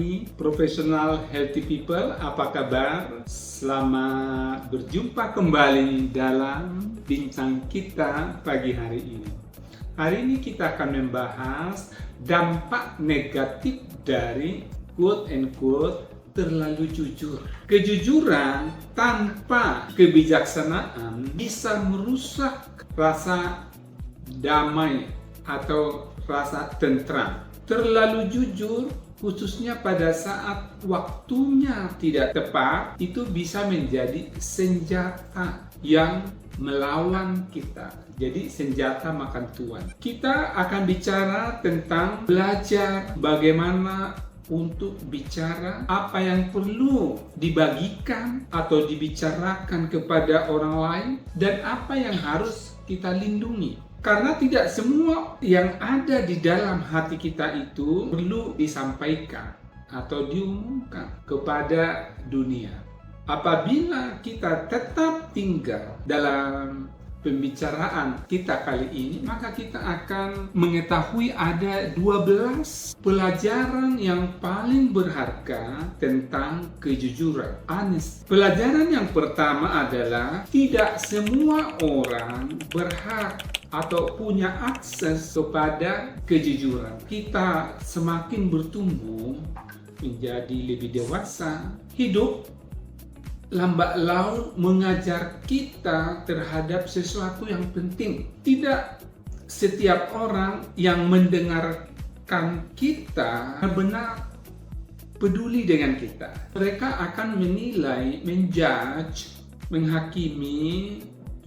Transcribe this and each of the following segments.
pagi profesional healthy people, apa kabar? Selamat berjumpa kembali dalam bincang kita pagi hari ini. Hari ini kita akan membahas dampak negatif dari quote and quote terlalu jujur. Kejujuran tanpa kebijaksanaan bisa merusak rasa damai atau rasa tentram. Terlalu jujur, khususnya pada saat waktunya tidak tepat, itu bisa menjadi senjata yang melawan kita. Jadi senjata makan tuan. Kita akan bicara tentang belajar bagaimana untuk bicara apa yang perlu dibagikan atau dibicarakan kepada orang lain dan apa yang harus kita lindungi. Karena tidak semua yang ada di dalam hati kita itu perlu disampaikan atau diumumkan kepada dunia. Apabila kita tetap tinggal dalam pembicaraan kita kali ini, maka kita akan mengetahui ada 12 pelajaran yang paling berharga tentang kejujuran. Honest. Pelajaran yang pertama adalah tidak semua orang berhak atau punya akses kepada kejujuran. Kita semakin bertumbuh menjadi lebih dewasa, hidup lambat laun mengajar kita terhadap sesuatu yang penting. Tidak setiap orang yang mendengarkan kita benar peduli dengan kita. Mereka akan menilai, menjudge, menghakimi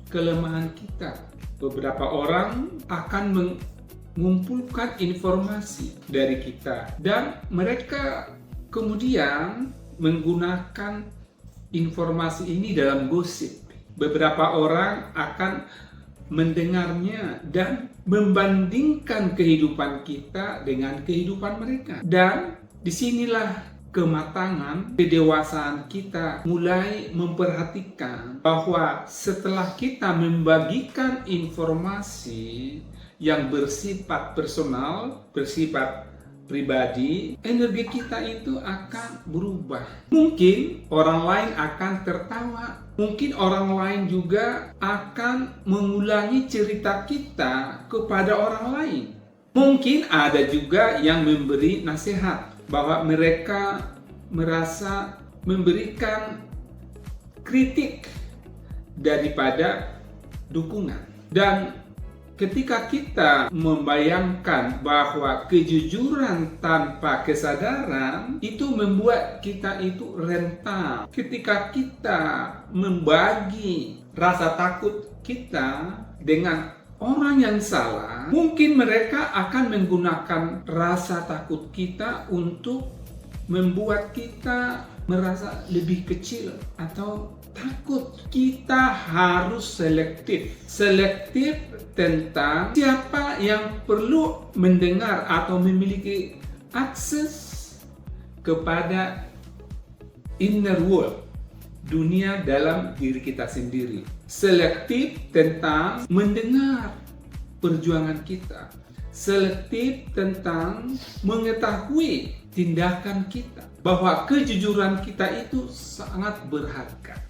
kelemahan kita. Beberapa orang akan mengumpulkan informasi dari kita dan mereka kemudian menggunakan informasi ini dalam gosip. Beberapa orang akan mendengarnya dan membandingkan kehidupan kita dengan kehidupan mereka. Dan disinilah kematangan, kedewasaan kita mulai memperhatikan bahwa setelah kita membagikan informasi yang bersifat personal, bersifat pribadi, energi kita itu akan berubah. Mungkin orang lain akan tertawa, mungkin orang lain juga akan mengulangi cerita kita kepada orang lain. Mungkin ada juga yang memberi nasihat bahwa mereka merasa memberikan kritik daripada dukungan. Dan ketika kita membayangkan bahwa kejujuran tanpa kesadaran itu membuat kita itu rentan. Ketika kita membagi rasa takut kita dengan orang yang salah, mungkin mereka akan menggunakan rasa takut kita untuk membuat kita merasa lebih kecil atau takut. Kita harus selektif tentang siapa yang perlu mendengar atau memiliki akses kepada inner world, dunia dalam diri kita sendiri. Selektif tentang mendengar perjuangan kita. Selektif tentang mengetahui tindakan kita. Bahwa kejujuran kita itu sangat berharga.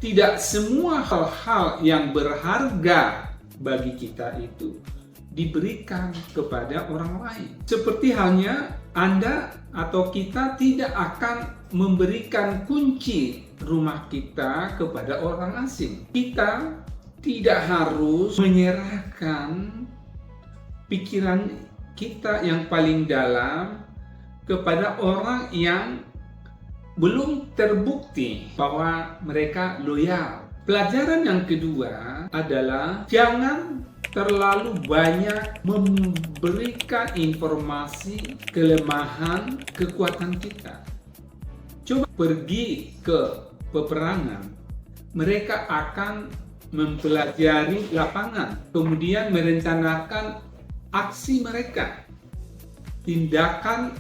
Tidak semua hal-hal yang berharga bagi kita itu diberikan kepada orang lain. Seperti halnya Anda atau kita tidak akan memberikan kunci rumah kita kepada orang asing. Kita tidak harus menyerahkan pikiran kita yang paling dalam kepada orang yang belum terbukti bahwa mereka loyal. Pelajaran yang kedua adalah jangan terlalu banyak memberikan informasi kelemahan kekuatan kita. Coba pergi ke peperangan, mereka akan mempelajari lapangan, kemudian merencanakan aksi mereka, tindakan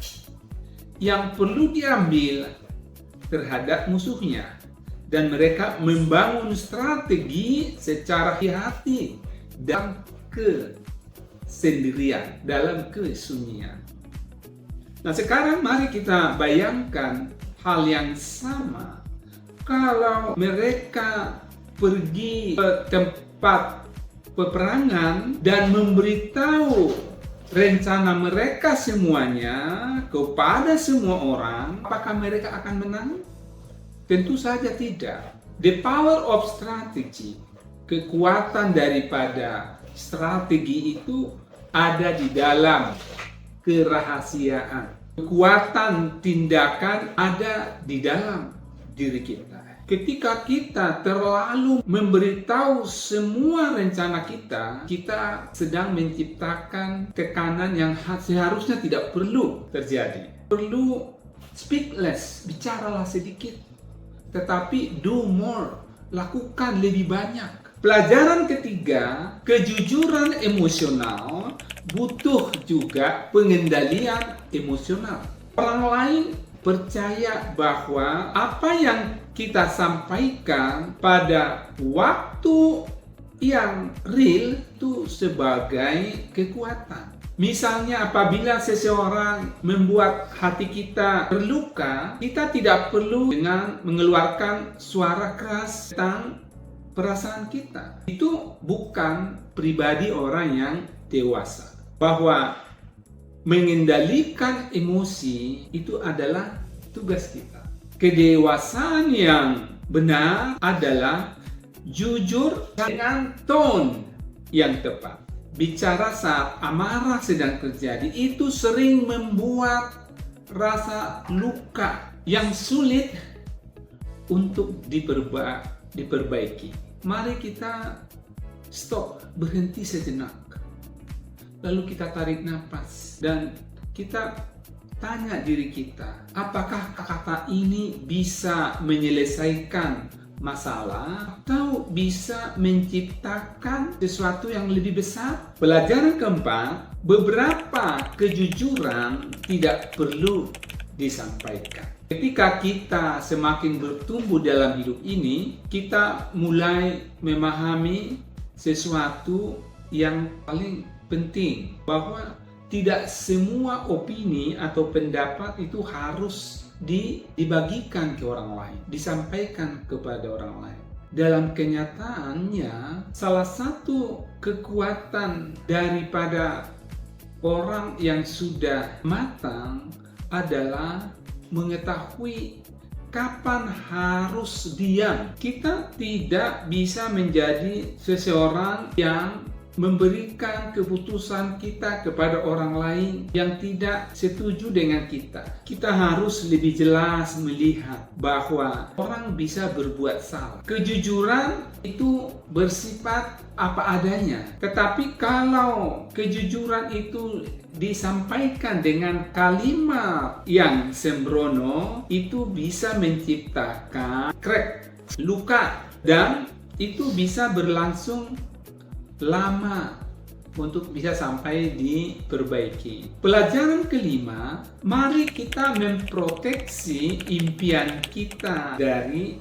yang perlu diambil terhadap musuhnya, dan mereka membangun strategi secara hati-hati dan kesendirian, dalam kesunyian. Nah, sekarang mari kita bayangkan hal yang sama. Kalau mereka pergi ke tempat peperangan dan memberitahu rencana mereka semuanya kepada semua orang, apakah mereka akan menang? Tentu saja tidak. The power of strategy, kekuatan daripada strategi itu ada di dalam kerahasiaan. Kekuatan tindakan ada di dalam diri kita. Ketika kita terlalu memberitahu semua rencana kita, kita sedang menciptakan tekanan yang seharusnya tidak perlu terjadi. Perlu speak less, bicaralah sedikit, tetapi do more, lakukan lebih banyak. Pelajaran ketiga, kejujuran emosional butuh juga pengendalian emosional. Orang lain percaya bahwa apa yang kita sampaikan pada waktu yang real itu sebagai kekuatan. Misalnya apabila seseorang membuat hati kita terluka, kita tidak perlu dengan mengeluarkan suara keras tentang perasaan kita. Itu bukan pribadi orang yang dewasa. Bahwa mengendalikan emosi itu adalah tugas kita. Kedewasaan yang benar adalah jujur dengan tone yang tepat. Bicara saat amarah sedang terjadi itu sering membuat rasa luka yang sulit untuk diperbaiki. Mari kita stop, berhenti sejenak. Lalu kita tarik nafas dan kita tanya diri kita, apakah kata ini bisa menyelesaikan masalah atau bisa menciptakan sesuatu yang lebih besar? Pelajaran keempat, beberapa kejujuran tidak perlu disampaikan. Ketika kita semakin bertumbuh dalam hidup ini, kita mulai memahami sesuatu yang paling penting, bahwa tidak semua opini atau pendapat itu harus dibagikan ke orang lain, disampaikan kepada orang lain. Dalam kenyataannya, salah satu kekuatan daripada orang yang sudah matang adalah mengetahui kapan harus diam. Kita tidak bisa menjadi seseorang yang memberikan keputusan kita kepada orang lain yang tidak setuju dengan kita. Kita harus lebih jelas melihat bahwa orang bisa berbuat salah. Kejujuran itu bersifat apa adanya. Tetapi kalau kejujuran itu disampaikan dengan kalimat yang sembrono, itu bisa menciptakan crack, luka, dan itu bisa berlangsung lama untuk bisa sampai diperbaiki. Pelajaran kelima, mari kita memproteksi impian kita dari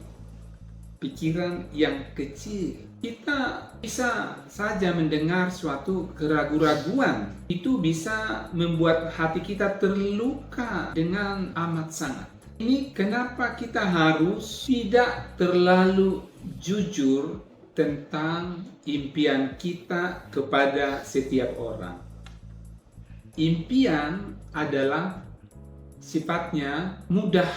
pikiran yang kecil. Kita bisa saja mendengar suatu keraguan-raguan. Itu bisa membuat hati kita terluka dengan amat sangat. Ini kenapa kita harus tidak terlalu jujur tentang impian kita kepada setiap orang. Impian adalah sifatnya mudah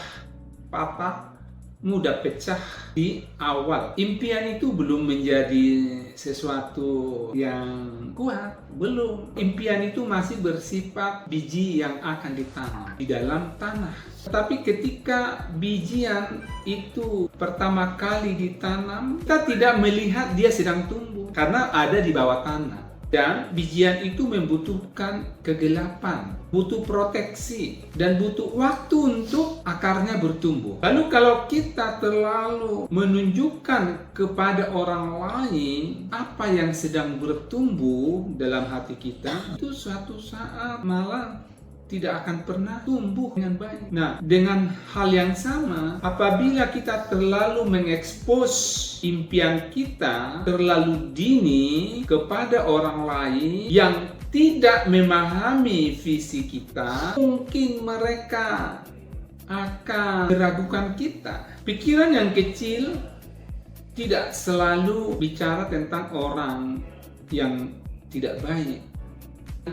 patah, mudah pecah di awal. Impian itu belum menjadi sesuatu yang kuat, belum. Impian itu masih bersifat biji yang akan ditanam di dalam tanah. Tetapi ketika bijian itu pertama kali ditanam, kita tidak melihat dia sedang tumbuh karena ada di bawah tanah. Dan bijian itu membutuhkan kegelapan, butuh proteksi, dan butuh waktu untuk akarnya bertumbuh. Lalu kalau kita terlalu menunjukkan kepada orang lain apa yang sedang bertumbuh dalam hati kita, itu suatu saat malah tidak akan pernah tumbuh dengan baik. Nah, dengan hal yang sama, apabila kita terlalu mengekspos impian kita terlalu dini kepada orang lain yang tidak memahami visi kita, mungkin mereka akan meragukan kita. Pikiran yang kecil tidak selalu bicara tentang orang yang tidak baik.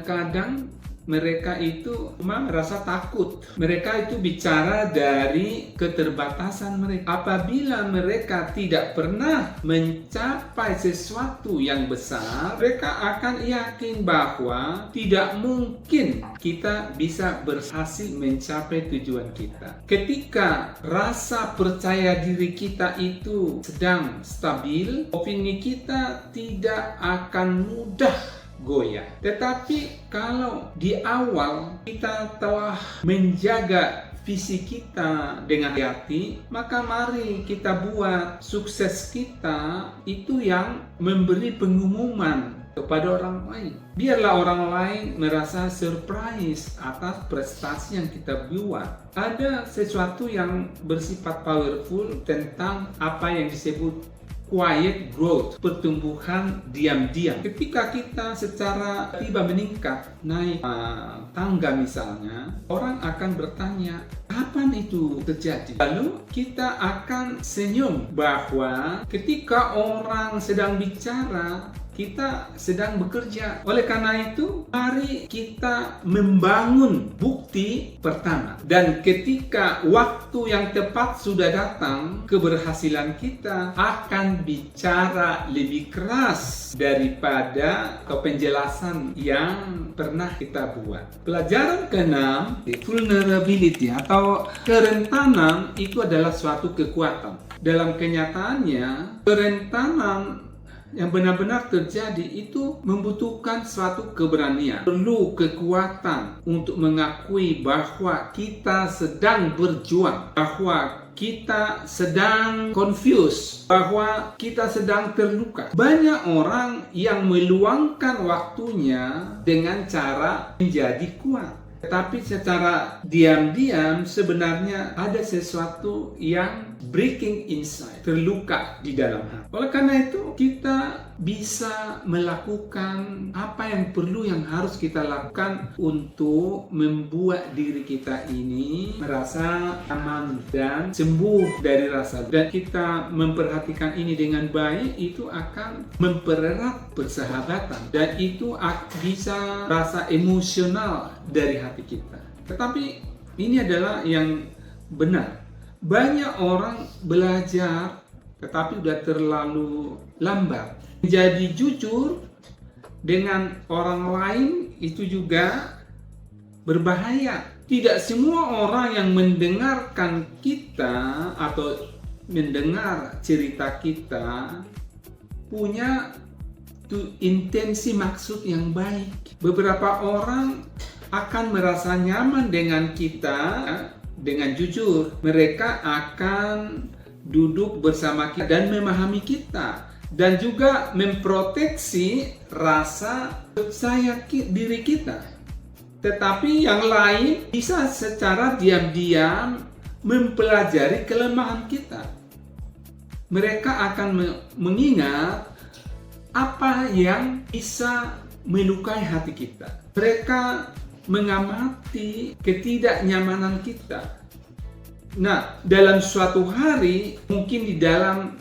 Kadang mereka itu memang merasa takut. Mereka itu bicara dari keterbatasan mereka. Apabila mereka tidak pernah mencapai sesuatu yang besar, mereka akan yakin bahwa tidak mungkin kita bisa berhasil mencapai tujuan kita. Ketika rasa percaya diri kita itu sedang stabil, opini kita tidak akan mudah goyah. Tetapi kalau di awal kita telah menjaga visi kita dengan hati, maka mari kita buat sukses kita itu yang memberi pengumuman kepada orang lain. Biarlah orang lain merasa surprise atas prestasi yang kita buat. Ada sesuatu yang bersifat powerful tentang apa yang disebut quiet growth, pertumbuhan diam-diam. Ketika kita secara tiba meningkat, naik tangga misalnya, orang akan bertanya, kapan itu terjadi? Lalu kita akan senyum bahwa ketika orang sedang bicara, kita sedang bekerja. Oleh karena itu, mari kita membangun bukti pertama. Dan ketika waktu yang tepat sudah datang, keberhasilan kita akan bicara lebih keras daripada penjelasan yang pernah kita buat. Pelajaran ke-6, vulnerability atau kerentanan itu adalah suatu kekuatan. Dalam kenyataannya, kerentanan yang benar-benar terjadi itu membutuhkan suatu keberanian. Perlu kekuatan untuk mengakui bahwa kita sedang berjuang, bahwa kita sedang confused, bahwa kita sedang terluka. Banyak orang yang meluangkan waktunya dengan cara menjadi kuat. Tetapi secara diam-diam sebenarnya ada sesuatu yang breaking inside, terluka di dalam hati. Oleh karena itu kita bisa melakukan apa yang perlu, yang harus kita lakukan untuk membuat diri kita ini merasa aman dan sembuh dari rasa. Dan kita memperhatikan ini dengan baik, itu akan mempererat persahabatan dan itu bisa rasa emosional dari hati kita. Tetapi ini adalah yang benar. Banyak orang belajar tetapi sudah terlalu lambat. Menjadi jujur dengan orang lain itu juga berbahaya. Tidak semua orang yang mendengarkan kita atau mendengar cerita kita punya intensi maksud yang baik. Beberapa orang akan merasa nyaman dengan kita dengan jujur. Mereka akan duduk bersama kita dan memahami kita dan juga memproteksi rasa percaya diri kita. Tetapi yang lain bisa secara diam-diam mempelajari kelemahan kita. Mereka akan mengingat apa yang bisa melukai hati kita. Mereka mengamati ketidaknyamanan kita. Nah, dalam suatu hari, mungkin di dalam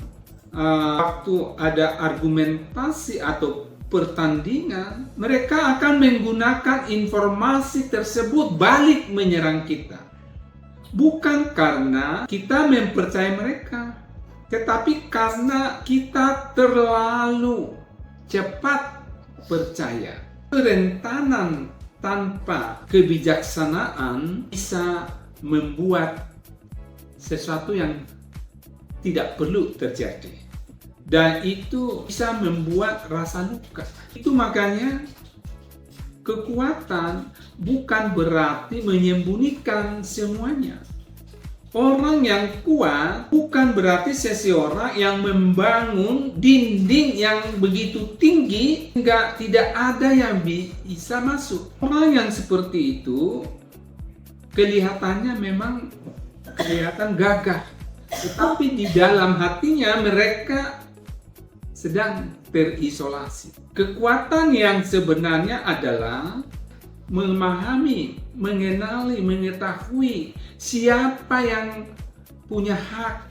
waktu ada argumentasi atau pertandingan, mereka akan menggunakan informasi tersebut balik menyerang kita. Bukan karena kita mempercayai mereka, tetapi karena kita terlalu cepat percaya. Kerentanan tanpa kebijaksanaan bisa membuat sesuatu yang tidak perlu terjadi, dan itu bisa membuat rasa luka. Itu makanya kekuatan bukan berarti menyembunyikan semuanya. Orang yang kuat bukan berarti seseorang yang membangun dinding yang begitu tinggi hingga tidak ada yang bisa masuk. Orang yang seperti itu kelihatannya memang kelihatan gagah, tetapi di dalam hatinya mereka sedang terisolasi. Kekuatan yang sebenarnya adalah memahami, mengenali, mengetahui siapa yang punya hak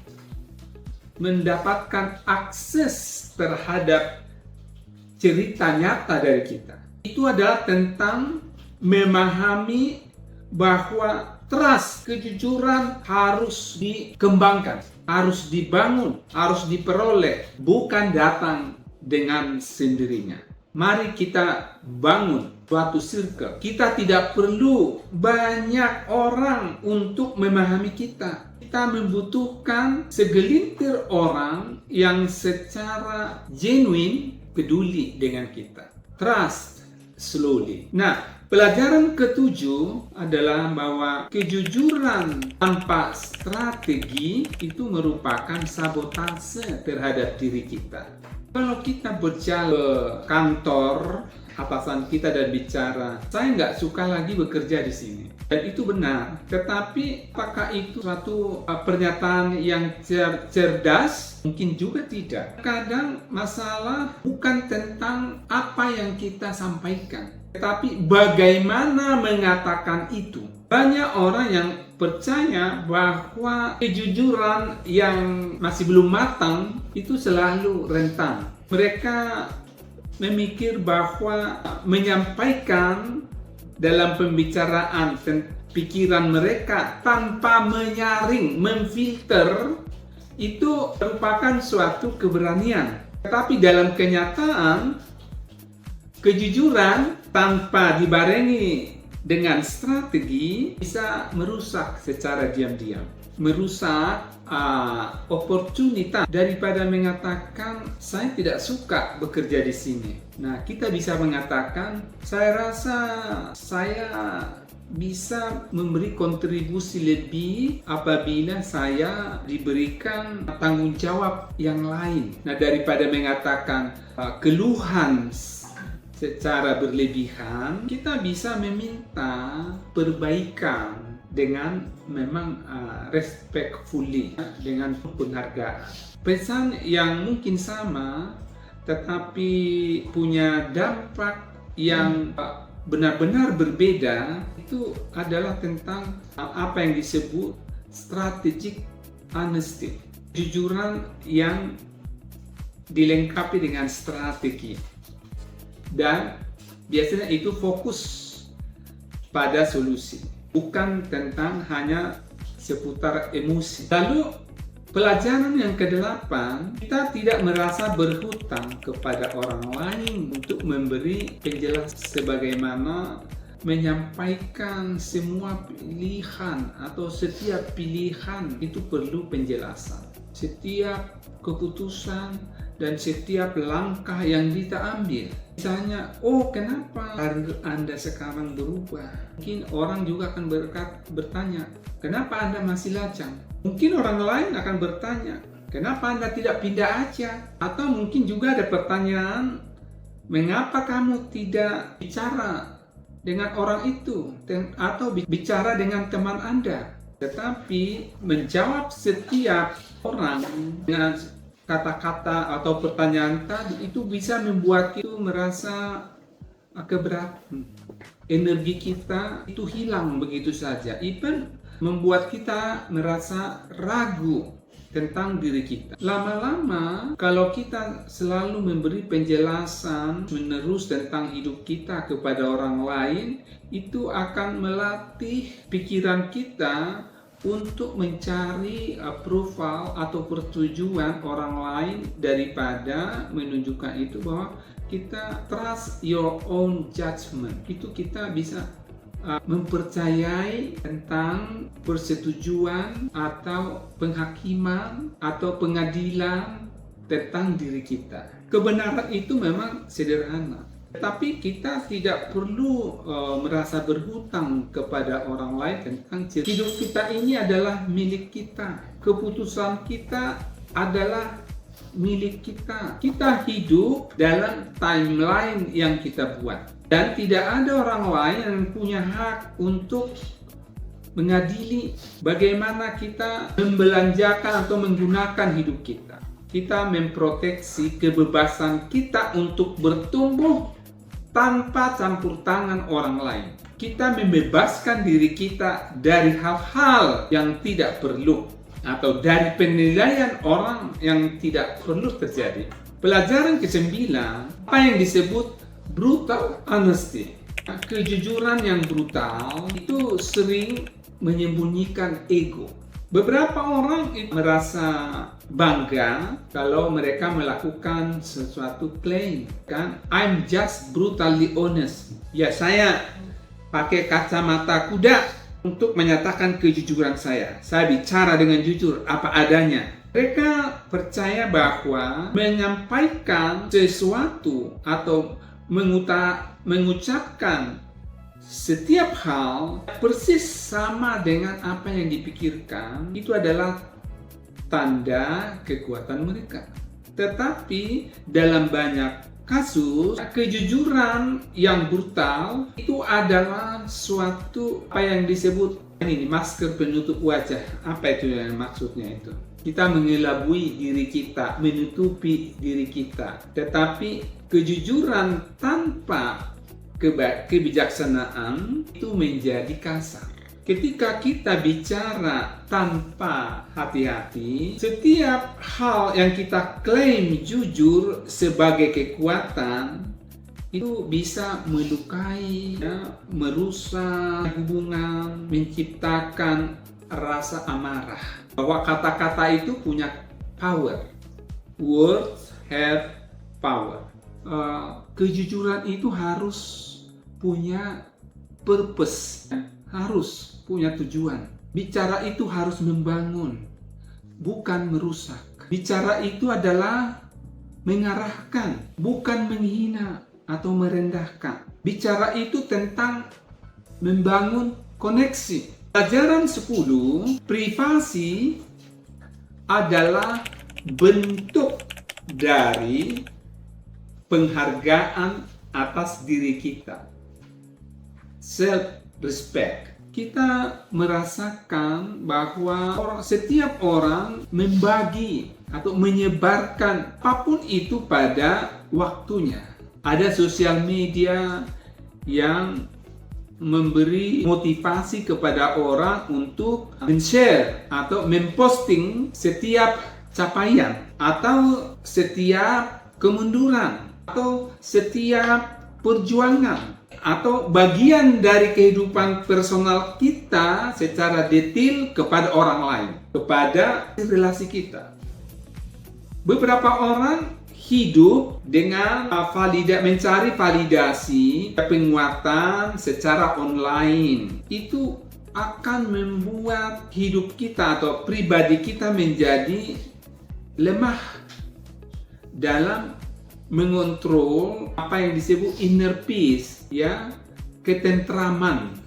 mendapatkan akses terhadap cerita nyata dari kita. Itu adalah tentang memahami bahwa trust, kejujuran harus dikembangkan, harus dibangun, harus diperoleh, bukan datang dengan sendirinya. Mari kita bangun suatu circle. Kita tidak perlu banyak orang untuk memahami kita. Kita membutuhkan segelintir orang yang secara genuine peduli dengan kita. Trust slowly. Nah, pelajaran ketujuh adalah bahwa kejujuran tanpa strategi itu merupakan sabotase terhadap diri kita. Kalau kita berjalan ke kantor atasan kita dan bicara, saya nggak suka lagi bekerja di sini. Dan itu benar. Tetapi apakah itu suatu pernyataan yang cerdas? Mungkin juga tidak. Kadang masalah bukan tentang apa yang kita sampaikan, tetapi bagaimana mengatakan itu. Banyak orang yang percaya bahwa kejujuran yang masih belum matang itu selalu rentan. Mereka memikir bahwa menyampaikan dalam pembicaraan pikiran mereka tanpa menyaring, memfilter, itu merupakan suatu keberanian. Tetapi dalam kenyataan, kejujuran tanpa dibarengi dengan strategi bisa merusak secara diam-diam, merusak oportunitas. Daripada mengatakan saya tidak suka bekerja di sini, nah kita bisa mengatakan saya rasa saya bisa memberi kontribusi lebih apabila saya diberikan tanggung jawab yang lain. Nah, daripada mengatakan keluhan secara berlebihan, kita bisa meminta perbaikan dengan memang respectfully, dengan penghargaan. Pesan yang mungkin sama tetapi punya dampak yang benar-benar berbeda itu adalah tentang apa yang disebut strategic honesty, kejujuran yang dilengkapi dengan strategi. Dan biasanya itu fokus pada solusi, bukan tentang hanya seputar emosi. Lalu pelajaran yang ke-8, kita tidak merasa berhutang kepada orang lain untuk memberi penjelasan sebagaimana menyampaikan semua pilihan atau setiap pilihan itu perlu penjelasan. Setiap keputusan dan setiap langkah yang kita ambil. Misalnya, oh kenapa karir Anda sekarang berubah? Mungkin orang juga akan bertanya, kenapa Anda masih lajang? Mungkin orang lain akan bertanya, kenapa Anda tidak pindah aja? Atau mungkin juga ada pertanyaan, mengapa kamu tidak bicara dengan orang itu? Atau bicara dengan teman Anda? Tetapi menjawab setiap orang dengan kata-kata atau pertanyaan tadi itu bisa membuat kita merasa keberatan. Energi kita itu hilang begitu saja. Even membuat kita merasa ragu tentang diri kita. Lama-lama kalau kita selalu memberi penjelasan menerus tentang hidup kita kepada orang lain, itu akan melatih pikiran kita untuk mencari approval atau persetujuan orang lain daripada menunjukkan itu bahwa kita trust your own judgment. Itu kita bisa mempercayai tentang persetujuan atau penghakiman atau pengadilan tentang diri kita. Kebenaran itu memang sederhana. Tapi kita tidak perlu merasa berhutang kepada orang lain tentang hidup kita ini adalah milik kita. Keputusan kita adalah milik kita. Kita hidup dalam timeline yang kita buat. Dan tidak ada orang lain yang punya hak untuk mengadili bagaimana kita membelanjakan atau menggunakan hidup kita. Kita memproteksi kebebasan kita untuk bertumbuh tanpa campur tangan orang lain. Kita membebaskan diri kita dari hal-hal yang tidak perlu atau dari penilaian orang yang tidak perlu terjadi. Pelajaran ke-9, apa yang disebut brutal honesty. Kejujuran yang brutal itu sering menyembunyikan ego. Beberapa orang merasa bangga kalau mereka melakukan sesuatu klaim, kan? I'm just brutally honest. Ya, saya pakai kacamata kuda untuk menyatakan kejujuran saya. Saya bicara dengan jujur apa adanya. Mereka percaya bahwa menyampaikan sesuatu atau mengucapkan setiap hal persis sama dengan apa yang dipikirkan itu adalah tanda kekuatan mereka. Tetapi dalam banyak kasus, kejujuran yang brutal itu adalah suatu apa yang disebut ini masker penutup wajah. Apa itu yang maksudnya itu? Kita mengelabui diri kita, menutupi diri kita. Tetapi kejujuran tanpa kebijaksanaan itu menjadi kasar. Ketika kita bicara tanpa hati-hati, setiap hal yang kita klaim jujur sebagai kekuatan itu bisa melukai, merusak hubungan, menciptakan rasa amarah. Bahwa kata-kata itu punya power. Words have power. Kejujuran itu harus punya purpose, harus punya tujuan. Bicara itu harus membangun, bukan merusak. Bicara itu adalah mengarahkan, bukan menghina atau merendahkan. Bicara itu tentang membangun koneksi. Pelajaran 10, privasi adalah bentuk dari penghargaan atas diri kita. Self-respect. Kita merasakan bahwa setiap orang membagi atau menyebarkan apapun itu pada waktunya. Ada sosial media yang memberi motivasi kepada orang untuk men-share atau memposting setiap capaian atau setiap kemunduran atau setiap perjuangan atau bagian dari kehidupan personal kita secara detail kepada orang lain, kepada relasi kita. Beberapa orang hidup dengan mencari validasi penguatan secara online. Itu akan membuat hidup kita atau pribadi kita menjadi lemah dalam mengontrol apa yang disebut inner peace, ya, ketentraman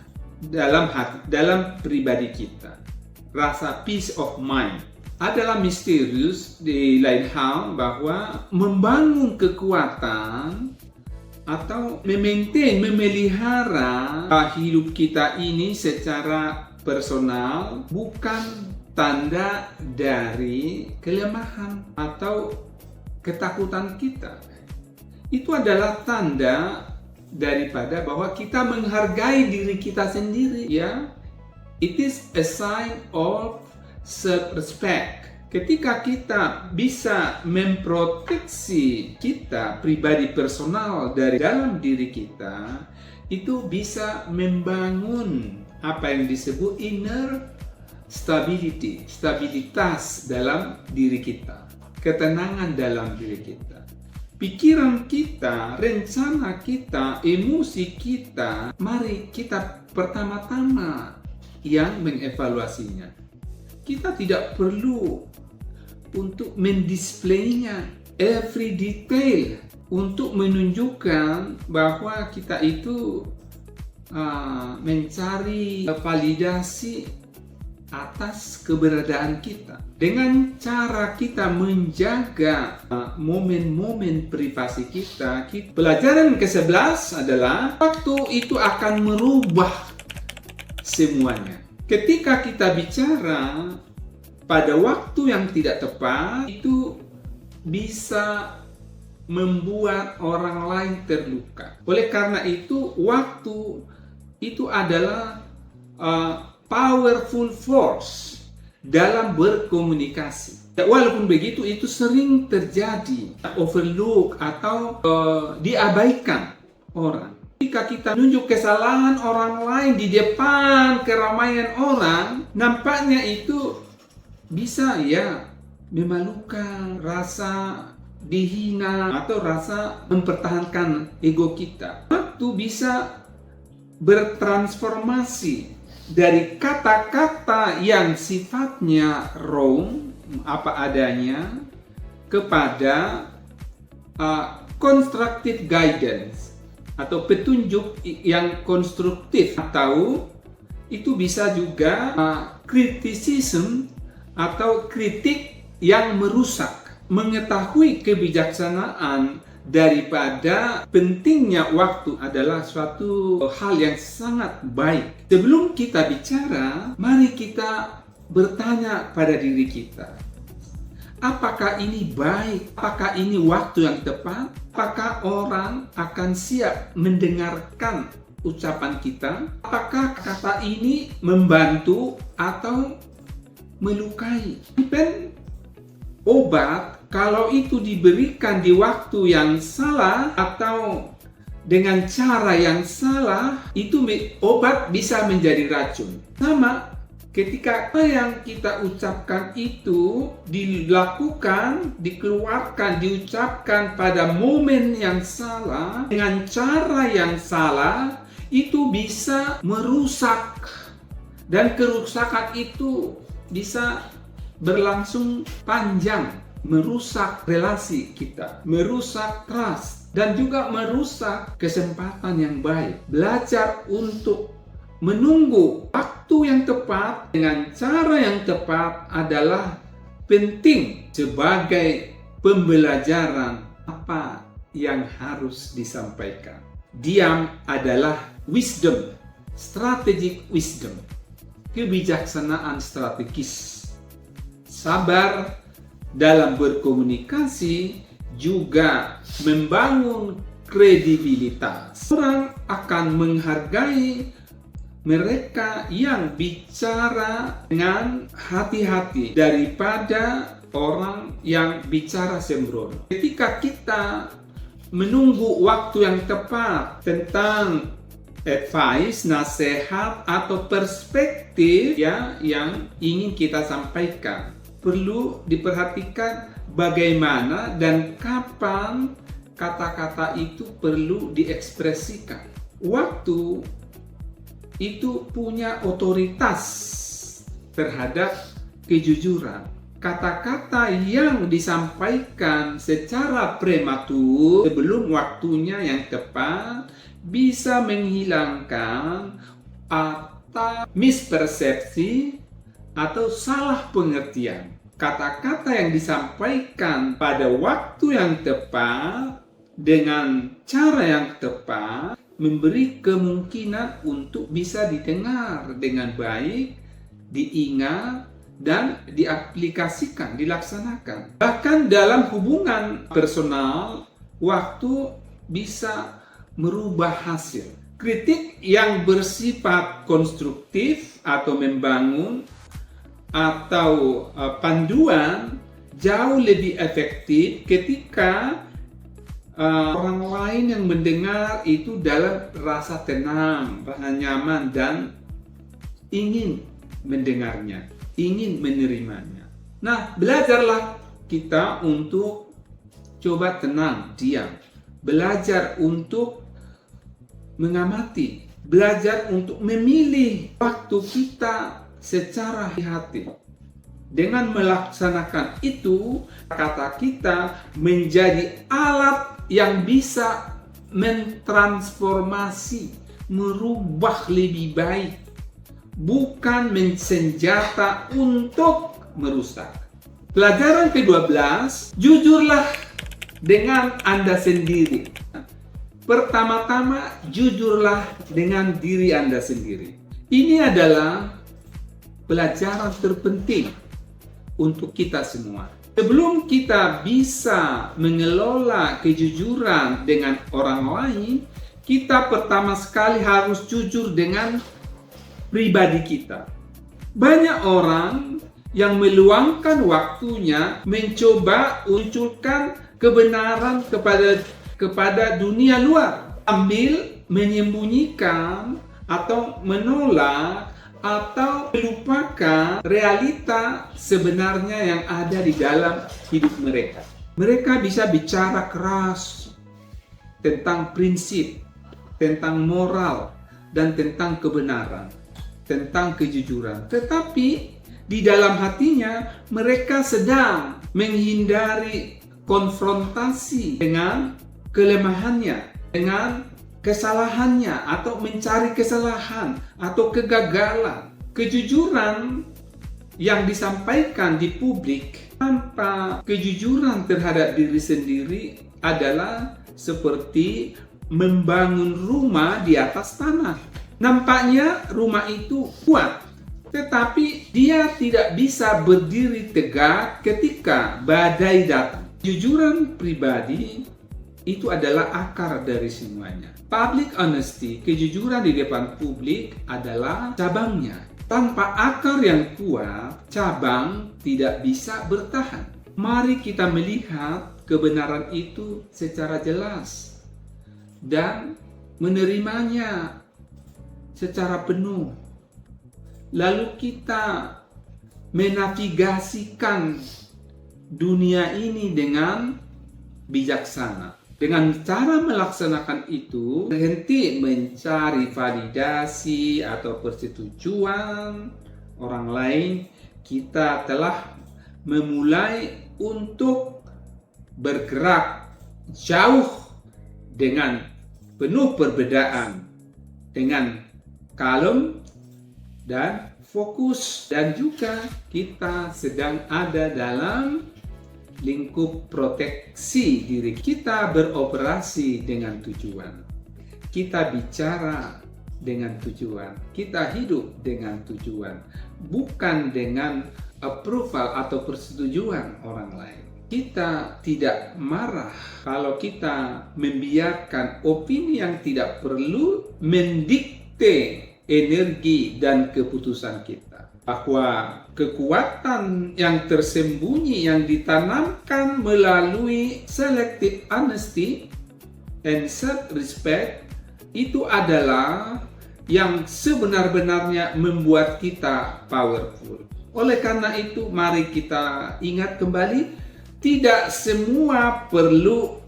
dalam hati, dalam pribadi kita. Rasa peace of mind adalah misterius di lain hal bahwa membangun kekuatan atau memelihara hidup kita ini secara personal bukan tanda dari kelemahan atau ketakutan kita. Itu adalah tanda daripada bahwa kita menghargai diri kita sendiri, ya. It is a sign of self-respect. Ketika kita bisa memproteksi kita pribadi personal dari dalam diri kita, itu bisa membangun apa yang disebut inner stability, stabilitas dalam diri kita, ketenangan dalam diri kita. Pikiran kita, rencana kita, emosi kita, mari kita pertama-tama yang mengevaluasinya. Kita tidak perlu untuk mendisplaynya every detail untuk menunjukkan bahwa kita itu mencari validasi atas keberadaan kita. Dengan cara kita menjaga momen-momen privasi kita, pelajaran ke-11 adalah waktu itu akan merubah semuanya. Ketika kita bicara pada waktu yang tidak tepat, itu bisa membuat orang lain terluka. Oleh karena itu, waktu itu adalah powerful force dalam berkomunikasi. Walaupun begitu, itu sering terjadi, overlook atau diabaikan orang. Jika kita tunjuk kesalahan orang lain di depan keramaian orang, nampaknya itu bisa memalukan, rasa dihina, atau rasa mempertahankan ego kita. Waktu bisa bertransformasi dari kata-kata yang sifatnya wrong, apa adanya, kepada constructive guidance atau petunjuk yang konstruktif, atau itu bisa juga criticism atau kritik yang merusak. Mengetahui kebijaksanaan daripada pentingnya waktu adalah suatu hal yang sangat baik. Sebelum kita bicara, mari kita bertanya pada diri kita. Apakah ini baik? Apakah ini waktu yang tepat? Apakah orang akan siap mendengarkan ucapan kita? Apakah kata ini membantu atau melukai? Obat, kalau itu diberikan di waktu yang salah atau dengan cara yang salah, itu obat bisa menjadi racun. Sama, ketika apa yang kita ucapkan itu dilakukan, dikeluarkan, diucapkan pada momen yang salah, dengan cara yang salah, itu bisa merusak. Dan kerusakan itu bisa berlangsung panjang, merusak relasi kita, merusak trust, dan juga merusak kesempatan yang baik. Belajar untuk menunggu waktu yang tepat dengan cara yang tepat adalah penting sebagai pembelajaran apa yang harus disampaikan. Diam adalah wisdom, strategic wisdom, kebijaksanaan strategis. Sabar dalam berkomunikasi juga membangun kredibilitas. Orang akan menghargai mereka yang bicara dengan hati-hati daripada orang yang bicara sembrono. Ketika kita menunggu waktu yang tepat tentang advice, nasihat, atau perspektif yang ingin kita sampaikan, perlu diperhatikan bagaimana dan kapan kata-kata itu perlu diekspresikan. Waktu itu punya otoritas terhadap kejujuran. Kata-kata yang disampaikan secara prematur sebelum waktunya yang tepat bisa menghilangkan atau mispersepsi atau salah pengertian. Kata-kata yang disampaikan pada waktu yang tepat dengan cara yang tepat memberi kemungkinan untuk bisa didengar dengan baik, diingat, dan diaplikasikan, dilaksanakan. Bahkan dalam hubungan personal, waktu bisa merubah hasil. Kritik yang bersifat konstruktif atau membangun atau panduan jauh lebih efektif ketika orang lain yang mendengar itu dalam rasa tenang, rasa nyaman, dan ingin mendengarnya, ingin menerimanya. Nah, belajarlah kita untuk coba tenang, diam. Belajar untuk mengamati, belajar untuk memilih waktu kita secara hati-hati. Dengan melaksanakan itu, kata kita menjadi alat yang bisa mentransformasi, merubah lebih baik, bukan senjata untuk merusak. Pelajaran ke-12, jujurlah dengan Anda sendiri. Pertama-tama, jujurlah dengan diri Anda sendiri. Ini adalah pelajaran terpenting untuk kita semua. Sebelum kita bisa mengelola kejujuran dengan orang lain, kita pertama sekali harus jujur dengan pribadi kita. Banyak orang yang meluangkan waktunya mencoba munculkan kebenaran kepada dunia luar, sambil menyembunyikan atau menolak atau melupakan realita sebenarnya yang ada di dalam hidup mereka. Mereka bisa bicara keras tentang prinsip, tentang moral, dan tentang kebenaran, tentang kejujuran. Tetapi di dalam hatinya mereka sedang menghindari konfrontasi dengan kelemahannya, dengan kesalahannya, atau mencari kesalahan atau kegagalan. Kejujuran yang disampaikan di publik tanpa kejujuran terhadap diri sendiri adalah seperti membangun rumah di atas tanah. Nampaknya rumah itu kuat, tetapi dia tidak bisa berdiri tegak ketika badai datang. Kejujuran pribadi itu adalah akar dari semuanya. Public honesty, kejujuran di depan publik adalah cabangnya. Tanpa akar yang kuat, cabang tidak bisa bertahan. Mari kita melihat kebenaran itu secara jelas dan menerimanya secara penuh. Lalu kita menavigasikan dunia ini dengan bijaksana. Dengan cara melaksanakan itu, berhenti mencari validasi atau persetujuan orang lain, kita telah memulai untuk bergerak jauh dengan penuh perbedaan, dengan kalem dan fokus, dan juga kita sedang ada dalam lingkup proteksi diri. Kita beroperasi dengan tujuan, kita bicara dengan tujuan, kita hidup dengan tujuan, bukan dengan approval atau persetujuan orang lain. Kita tidak marah kalau kita membiarkan opini yang tidak perlu mendikte energi dan keputusan kita. Bahwa kekuatan yang tersembunyi yang ditanamkan melalui selective honesty and self-respect itu adalah yang sebenar-benarnya membuat kita powerful. Oleh karena itu, mari kita ingat kembali, tidak semua perlu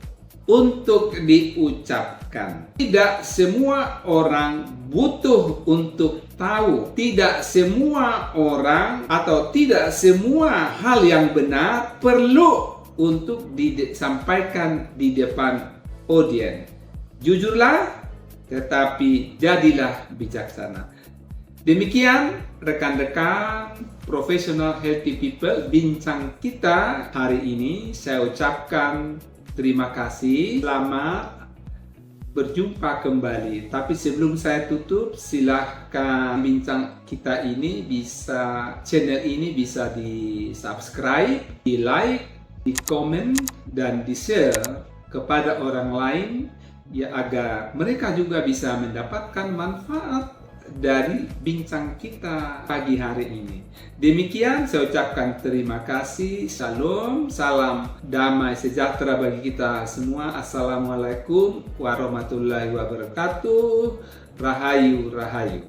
untuk diucapkan. Tidak semua orang butuh untuk tahu. Tidak semua orang atau tidak semua hal yang benar perlu untuk disampaikan di depan audiens. Jujurlah, tetapi jadilah bijaksana. Demikian rekan-rekan professional healthy people, bincang kita hari ini. Saya ucapkan terima kasih, selamat berjumpa kembali. Tapi sebelum saya tutup, silahkan bincang kita ini channel ini bisa di subscribe, di like, di komen, dan di share kepada orang lain, ya agar mereka juga bisa mendapatkan manfaat dari bincang kita pagi hari ini. Demikian saya ucapkan terima kasih. Shalom, salam damai sejahtera bagi kita semua. Assalamualaikum warahmatullahi wabarakatuh. Rahayu, rahayu.